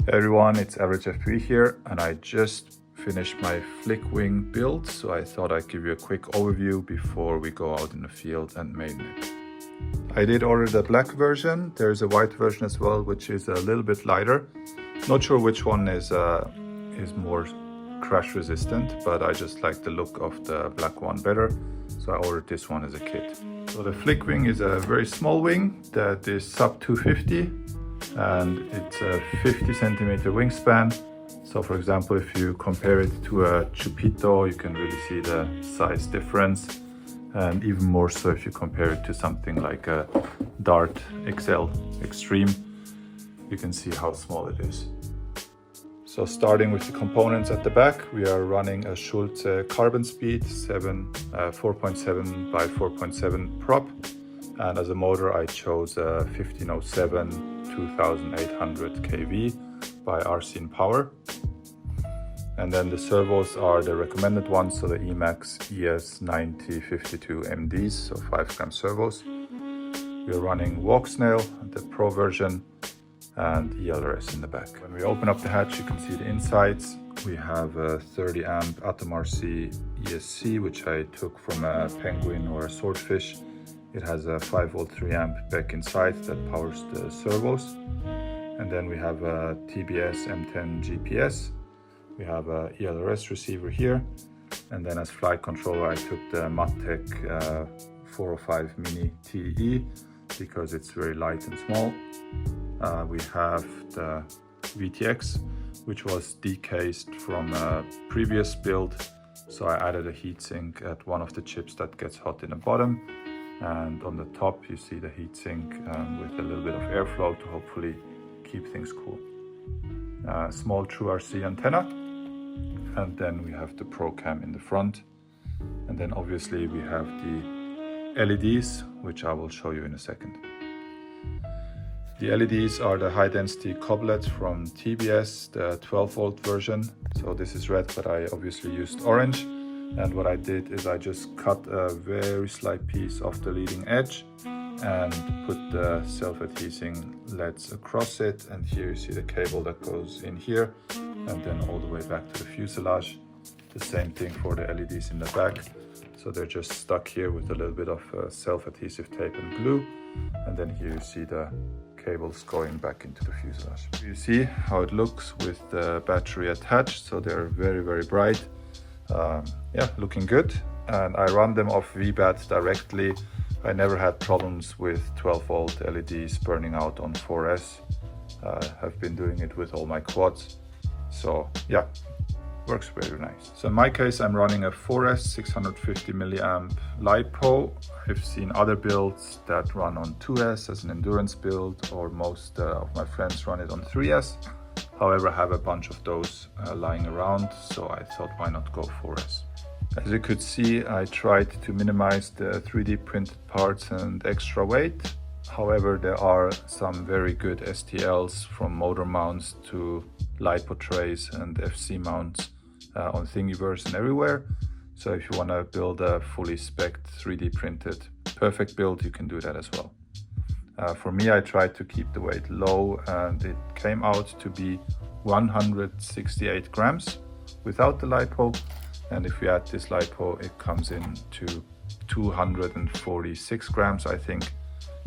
Hey everyone, it's Average FPV here, and I just finished my Flik Wing build, so I thought I'd give you a quick overview before we go out in the field and maiden it. I did order the black version. There's a white version as well, which is a little bit lighter. Not sure which one is more crash resistant, but I just like the look of the black one better, so I ordered this one as a kit. So the Flik Wing is a very small wing that is sub 250, and it's a 50 centimeter wingspan. So for example, if you compare it to a Chupito, you can really see the size difference, and even more so if you compare it to something like a Dart XL Extreme, you can see how small it is. So starting with the components at the back, we are running a Schulze Carbonspeed 4.7 by 4.7 prop, and as a motor I chose a 1507 2800 kV by RCInPower. And then the servos are the recommended ones, so the Emax ES9052 MDs, so 5 gram servos. We're running Walksnail, the Pro version, and ELRS in the back. When we open up the hatch, you can see the insides. We have a 30 amp AtomRC ESC, which I took from a penguin or a swordfish. It has a 5 volt 3 amp back inside that powers the servos. And then we have a TBS M10 GPS. We have a ELRS receiver here. And then as flight controller, I took the Matek 405 Mini TE because it's very light and small. We have the VTX, which was decased from a previous build. So I added a heatsink at one of the chips that gets hot in the bottom. And on the top, you see the heatsink with a little bit of airflow to hopefully keep things cool. Small True RC antenna. And then we have the Pro Cam in the front. And then obviously we have the LEDs, which I will show you in a second. The LEDs are the high density COBLED from TBS, the 12 volt version. So this is red, but I obviously used orange. And what I did is I just cut a very slight piece of the leading edge and put the self-adhesing LEDs across it. And here you see the cable that goes in here and then all the way back to the fuselage. The same thing for the LEDs in the back. So they're just stuck here with a little bit of self-adhesive tape and glue. And then here you see the cables going back into the fuselage. You see how it looks with the battery attached. So they're very, very bright. Yeah, looking good. And I run them off VBAT directly. I never had problems with 12 volt LEDs burning out on 4S. I've been doing it with all my quads. So yeah, works very nice. So in my case, I'm running a 4S 650 milliamp LiPo. I've seen other builds that run on 2S as an endurance build, or most of my friends run it on 3S. However, I have a bunch of those lying around, so I thought why not go 4S. As you could see, I tried to minimize the 3D printed parts and extra weight. However, there are some very good STLs from motor mounts to LiPo trays and FC mounts on Thingiverse and everywhere. So if you want to build a fully spec'd 3D printed perfect build, you can do that as well. For me, I tried to keep the weight low, and it came out to be 168 grams without the LiPo. And if we add this LiPo, it comes in to 246 grams, I think.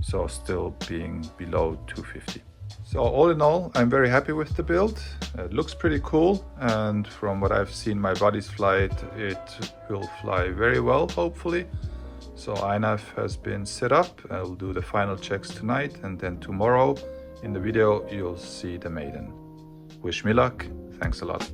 So still being below 250. So all in all, I'm very happy with the build. It looks pretty cool. And from what I've seen my buddies fly it will fly very well, hopefully. So INAV has been set up. I'll do the final checks tonight, and then tomorrow in the video you'll see the maiden. Wish me luck. Thanks a lot.